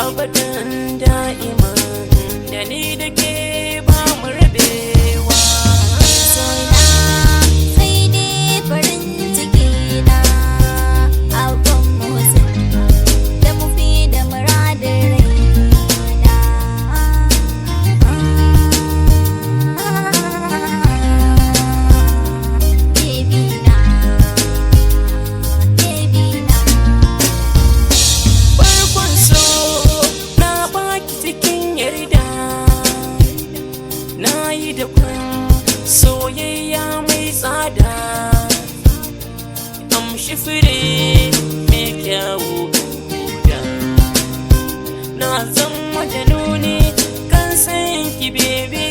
abadan da'iman da ni da ke ba mu rabewa. Soyayya sai dai farin ciki na abban motsin da mu fi da muradin raina. Baby na, baby na. Farkon so na baki cikin yarda, na yi da soyayya mai tsada. Amshi fure mai kyawu guda, na zama januni kan san ki bebe.